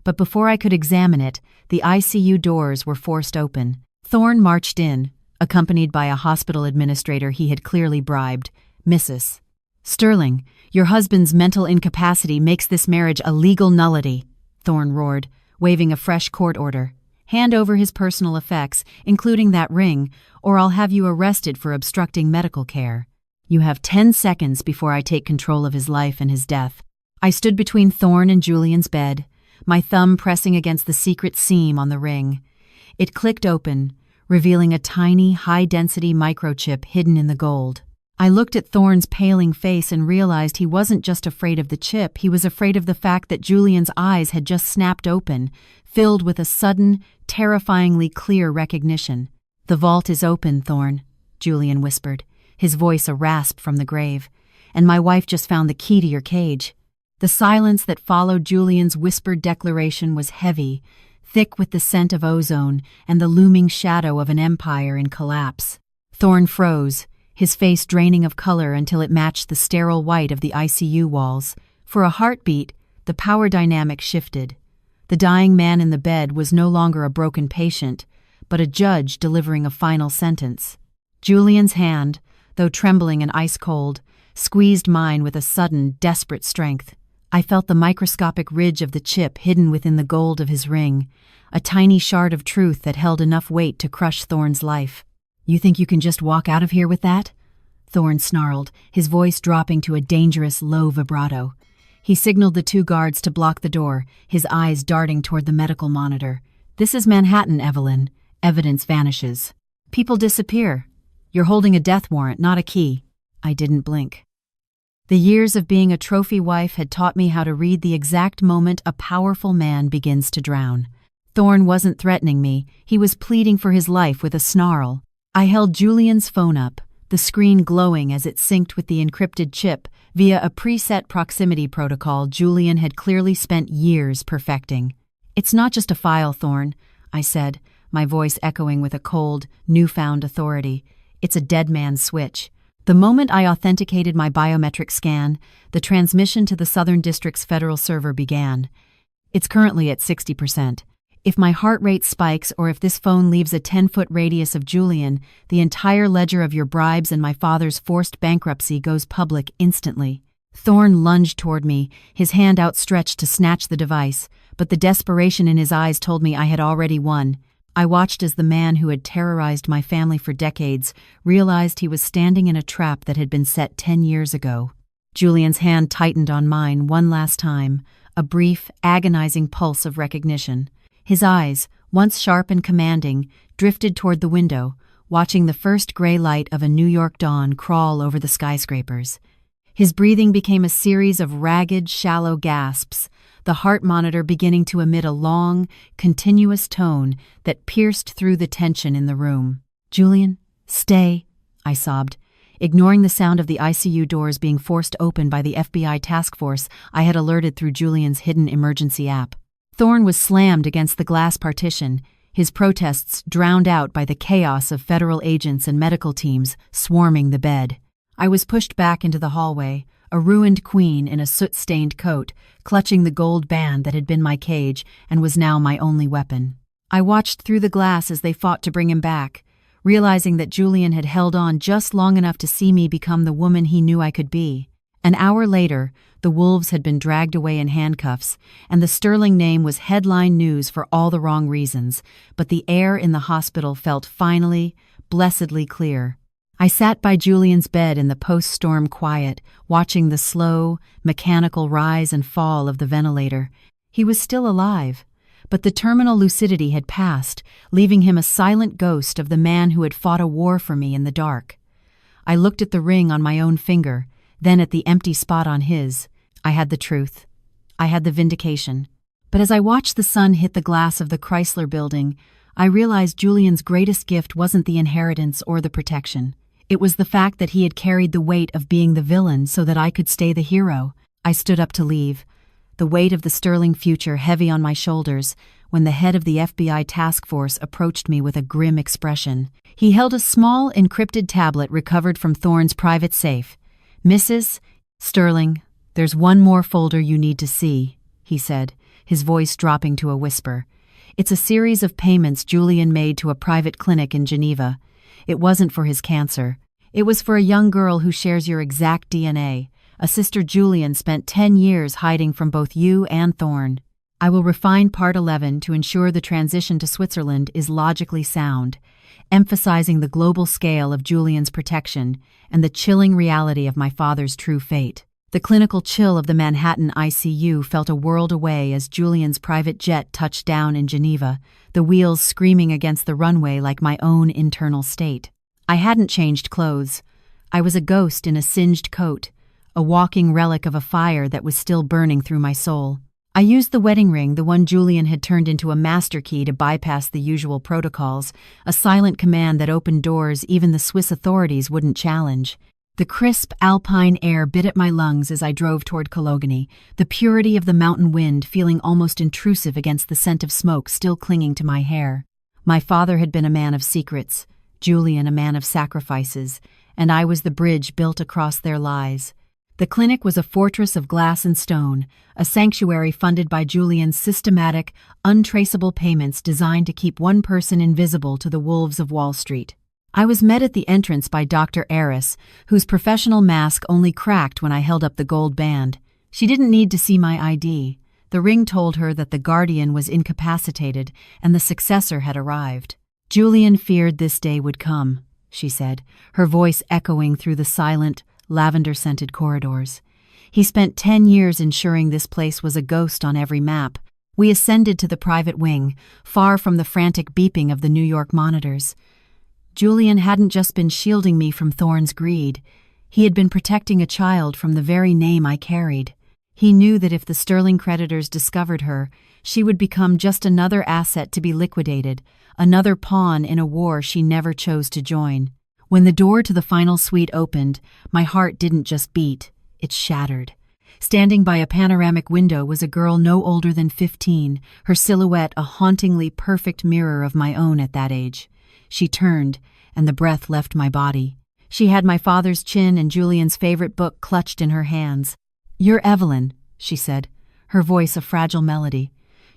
But before I could examine it, the ICU doors were forced open. Thorne marched in, accompanied by a hospital administrator he had clearly bribed, Mrs. "Sterling, your husband's mental incapacity makes this marriage a legal nullity," Thorne roared, waving a fresh court order. Hand over his personal effects, including that ring, or I'll have you arrested for obstructing medical care. You have 10 seconds before I take control of his life and his death." I stood between Thorn and Julian's bed, my thumb pressing against the secret seam on the ring. It clicked open, revealing a tiny, high-density microchip hidden in the gold. I looked at Thorn's paling face and realized he wasn't just afraid of the chip, he was afraid of the fact that Julian's eyes had just snapped open, filled with a sudden, terrifyingly clear recognition. "The vault is open, Thorn," Julian whispered, his voice a rasp from the grave, "and my wife just found the key to your cage." The silence that followed Julian's whispered declaration was heavy, thick with the scent of ozone and the looming shadow of an empire in collapse. Thorn froze, his face draining of color until it matched the sterile white of the ICU walls. For a heartbeat, the power dynamic shifted. The dying man in the bed was no longer a broken patient, but a judge delivering a final sentence. Julian's hand, though trembling and ice-cold, squeezed mine with a sudden, desperate strength. I felt the microscopic ridge of the chip hidden within the gold of his ring, a tiny shard of truth that held enough weight to crush Thorn's life. "You think you can just walk out of here with that?" Thorn snarled, his voice dropping to a dangerous, low vibrato. He signaled the 2 guards to block the door, his eyes darting toward the medical monitor. "This is Manhattan, Evelyn. Evidence vanishes. People disappear. You're holding a death warrant, not a key." I didn't blink. The years of being a trophy wife had taught me how to read the exact moment a powerful man begins to drown. Thorn wasn't threatening me, he was pleading for his life with a snarl. I held Julian's phone up, the screen glowing as it synced with the encrypted chip via a preset proximity protocol Julian had clearly spent years perfecting. "It's not just a file, Thorn," I said, my voice echoing with a cold, newfound authority. "It's a dead man's switch." The moment I authenticated my biometric scan, the transmission to the Southern District's federal server began. It's currently at 60%. If my heart rate spikes or if this phone leaves a 10-foot radius of Julian, the entire ledger of your bribes and my father's forced bankruptcy goes public instantly. Thorn lunged toward me, his hand outstretched to snatch the device, but the desperation in his eyes told me I had already won. I watched as the man who had terrorized my family for decades realized he was standing in a trap that had been set 10 years ago. Julian's hand tightened on mine one last time, a brief, agonizing pulse of recognition. His eyes, once sharp and commanding, drifted toward the window, watching the first gray light of a New York dawn crawl over the skyscrapers. His breathing became a series of ragged, shallow gasps, the heart monitor beginning to emit a long, continuous tone that pierced through the tension in the room. "Julian, stay," I sobbed. Ignoring the sound of the ICU doors being forced open by the FBI task force I had alerted through Julian's hidden emergency app. Thorn was slammed against the glass partition, his protests drowned out by the chaos of federal agents and medical teams swarming the bed. I was pushed back into the hallway, a ruined queen in a soot-stained coat, clutching the gold band that had been my cage and was now my only weapon. I watched through the glass as they fought to bring him back, realizing that Julian had held on just long enough to see me become the woman he knew I could be. An hour later, the wolves had been dragged away in handcuffs, and the Sterling name was headline news for all the wrong reasons, but the air in the hospital felt finally, blessedly clear. I sat by Julian's bed in the post-storm quiet, watching the slow, mechanical rise and fall of the ventilator. He was still alive, but the terminal lucidity had passed, leaving him a silent ghost of the man who had fought a war for me in the dark. I looked at the ring on my own finger, then at the empty spot on his. I had the truth. I had the vindication. But as I watched the sun hit the glass of the Chrysler building, I realized Julian's greatest gift wasn't the inheritance or the protection. It was the fact that he had carried the weight of being the villain so that I could stay the hero. I stood up to leave, the weight of the Sterling future heavy on my shoulders, when the head of the FBI task force approached me with a grim expression. He held a small, encrypted tablet recovered from Thorn's private safe. "Mrs. Sterling, there's one more folder you need to see," he said, his voice dropping to a whisper. "It's a series of payments Julian made to a private clinic in Geneva. It wasn't for his cancer. It was for a young girl who shares your exact DNA. A sister Julian spent 10 years hiding from both you and Thorn." I will refine Part 11 to ensure the transition to Switzerland is logically sound, emphasizing the global scale of Julian's protection and the chilling reality of my father's true fate. The clinical chill of the Manhattan ICU felt a world away as Julian's private jet touched down in Geneva, the wheels screaming against the runway like my own internal state. I hadn't changed clothes. I was a ghost in a singed coat, a walking relic of a fire that was still burning through my soul. I used the wedding ring, the one Julian had turned into a master key to bypass the usual protocols, a silent command that opened doors even the Swiss authorities wouldn't challenge. The crisp, alpine air bit at my lungs as I drove toward Cologne, the purity of the mountain wind feeling almost intrusive against the scent of smoke still clinging to my hair. My father had been a man of secrets, Julian a man of sacrifices, and I was the bridge built across their lies. The clinic was a fortress of glass and stone, a sanctuary funded by Julian's systematic, untraceable payments designed to keep one person invisible to the wolves of Wall Street. I was met at the entrance by Dr. Eris, whose professional mask only cracked when I held up the gold band. She didn't need to see my ID. The ring told her that the guardian was incapacitated and the successor had arrived. Julian feared this day would come, she said, her voice echoing through the silent, lavender-scented corridors. He spent 10 years ensuring this place was a ghost on every map. We ascended to the private wing, far from the frantic beeping of the New York monitors. Julian hadn't just been shielding me from Thorne's greed. He had been protecting a child from the very name I carried. He knew that if the sterling creditors discovered her, she would become just another asset to be liquidated, another pawn in a war she never chose to join. When the door to the final suite opened, my heart didn't just beat, it shattered. Standing by a panoramic window was a girl no older than 15, her silhouette a hauntingly perfect mirror of my own at that age. She turned, and the breath left my body. She had my father's chin and Julian's favorite book clutched in her hands. "You're Evelyn," she said, her voice a fragile melody.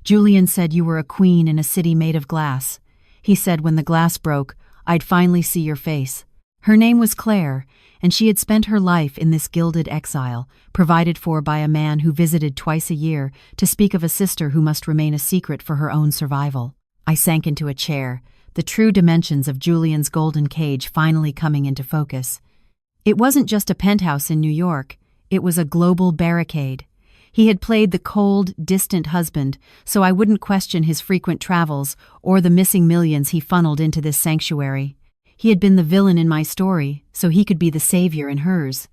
"Julian said you were a queen in a city made of glass. He said when the glass broke, I'd finally see your face." Her name was Claire, and she had spent her life in this gilded exile, provided for by a man who visited twice a year to speak of a sister who must remain a secret for her own survival. I sank into a chair, the true dimensions of Julian's golden cage finally coming into focus. It wasn't just a penthouse in New York, it was a global barricade. He had played the cold, distant husband, so I wouldn't question his frequent travels or the missing millions he funneled into this sanctuary. He had been the villain in my story, so he could be the savior in hers.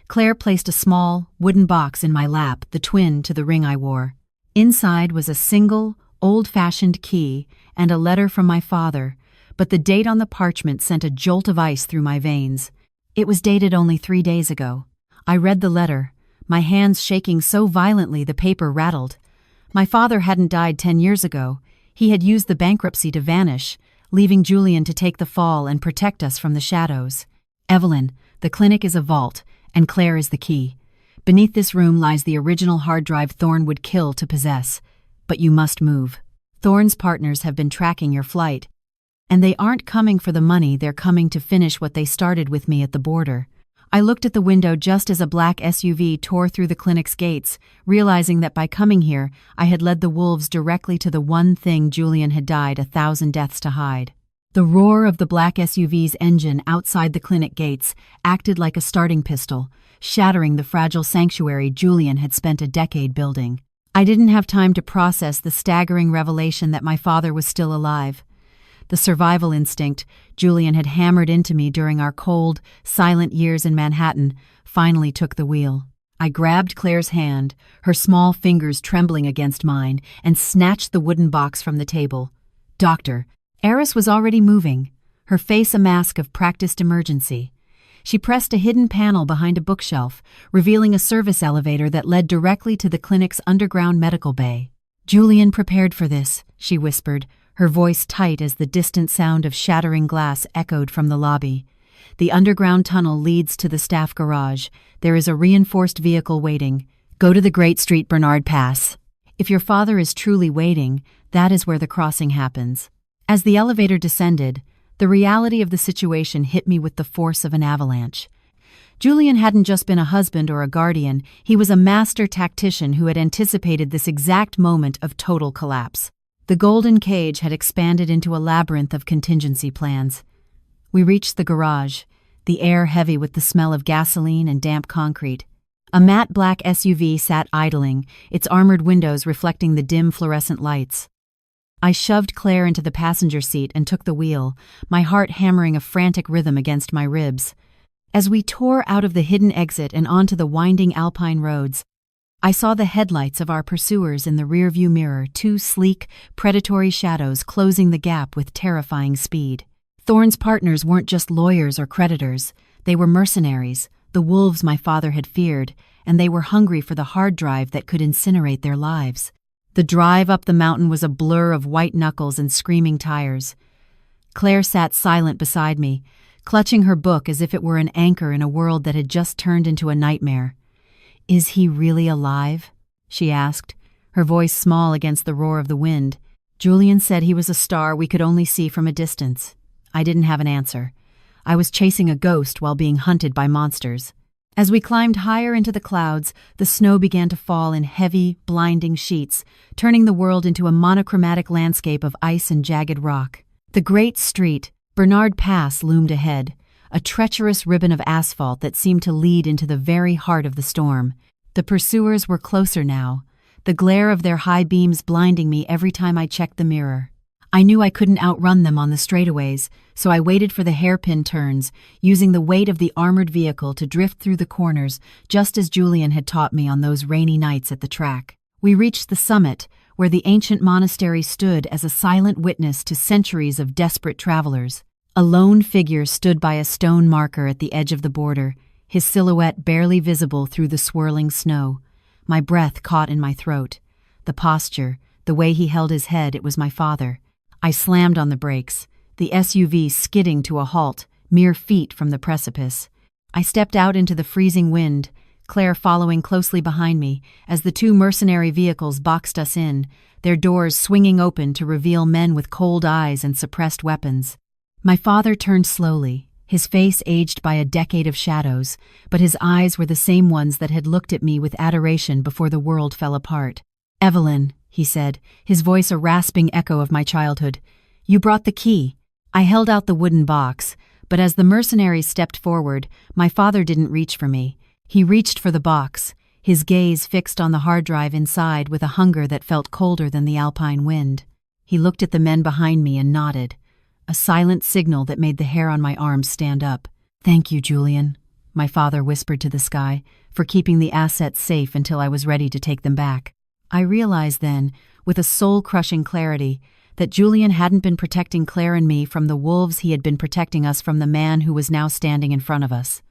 Claire placed a small, wooden box in my lap, the twin to the ring I wore. Inside was a single, old-fashioned key and a letter from my father, but the date on the parchment sent a jolt of ice through my veins. It was dated only 3 days ago. I read the letter, my hands shaking so violently the paper rattled. My father hadn't died 10 years ago. He had used the bankruptcy to vanish, leaving Julian to take the fall and protect us from the shadows. "Evelyn, the clinic is a vault, and Claire is the key. Beneath this room lies the original hard drive Thorne would kill to possess. But you must move. Thorne's partners have been tracking your flight. And they aren't coming for the money, they're coming to finish what they started with me at the border." I looked at the window just as a black SUV tore through the clinic's gates, realizing that by coming here, I had led the wolves directly to the one thing Julian had died 1,000 deaths to hide. The roar of the black SUV's engine outside the clinic gates acted like a starting pistol, shattering the fragile sanctuary Julian had spent a decade building. I didn't have time to process the staggering revelation that my father was still alive. The survival instinct Julian had hammered into me during our cold, silent years in Manhattan finally took the wheel. I grabbed Claire's hand, her small fingers trembling against mine, and snatched the wooden box from the table. "Doctor." Eris was already moving, her face a mask of practiced emergency. She pressed a hidden panel behind a bookshelf, revealing a service elevator that led directly to the clinic's underground medical bay. "Julian prepared for this," she whispered, her voice tight as the distant sound of shattering glass echoed from the lobby. "The underground tunnel leads to the staff garage. There is a reinforced vehicle waiting. Go to the Great Street Bernard Pass. If your father is truly waiting, that is where the crossing happens." As the elevator descended, the reality of the situation hit me with the force of an avalanche. Julian hadn't just been a husband or a guardian, he was a master tactician who had anticipated this exact moment of total collapse. The golden cage had expanded into a labyrinth of contingency plans. We reached the garage, the air heavy with the smell of gasoline and damp concrete. A matte black SUV sat idling, its armored windows reflecting the dim fluorescent lights. I shoved Claire into the passenger seat and took the wheel, my heart hammering a frantic rhythm against my ribs. As we tore out of the hidden exit and onto the winding alpine roads, I saw the headlights of our pursuers in the rearview mirror, two sleek, predatory shadows closing the gap with terrifying speed. Thorne's partners weren't just lawyers or creditors, they were mercenaries, the wolves my father had feared, and they were hungry for the hard drive that could incinerate their lives. The drive up the mountain was a blur of white knuckles and screaming tires. Claire sat silent beside me, clutching her book as if it were an anchor in a world that had just turned into a nightmare. "Is he really alive?" she asked, her voice small against the roar of the wind. Julian said he was a star we could only see from a distance. I didn't have an answer. I was chasing a ghost while being hunted by monsters. As we climbed higher into the clouds, the snow began to fall in heavy, blinding sheets, turning the world into a monochromatic landscape of ice and jagged rock. The great street, Bernard Pass, loomed ahead, a treacherous ribbon of asphalt that seemed to lead into the very heart of the storm. The pursuers were closer now, the glare of their high beams blinding me every time I checked the mirror. I knew I couldn't outrun them on the straightaways, so I waited for the hairpin turns, using the weight of the armored vehicle to drift through the corners, just as Julian had taught me on those rainy nights at the track. We reached the summit, where the ancient monastery stood as a silent witness to centuries of desperate travelers. A lone figure stood by a stone marker at the edge of the border, his silhouette barely visible through the swirling snow. My breath caught in my throat. The posture, the way he held his head, it was my father. I slammed on the brakes, the SUV skidding to a halt, mere feet from the precipice. I stepped out into the freezing wind, Claire following closely behind me, as the two mercenary vehicles boxed us in, their doors swinging open to reveal men with cold eyes and suppressed weapons. My father turned slowly, his face aged by a decade of shadows, but his eyes were the same ones that had looked at me with adoration before the world fell apart. "Evelyn," he said, his voice a rasping echo of my childhood. "You brought the key." I held out the wooden box, but as the mercenaries stepped forward, my father didn't reach for me. He reached for the box, his gaze fixed on the hard drive inside with a hunger that felt colder than the alpine wind. He looked at the men behind me and nodded, a silent signal that made the hair on my arms stand up. "Thank you, Julian," my father whispered to the sky, "for keeping the assets safe until I was ready to take them back." I realized then, with a soul-crushing clarity, that Julian hadn't been protecting Claire and me from the wolves, he had been protecting us from the man who was now standing in front of us.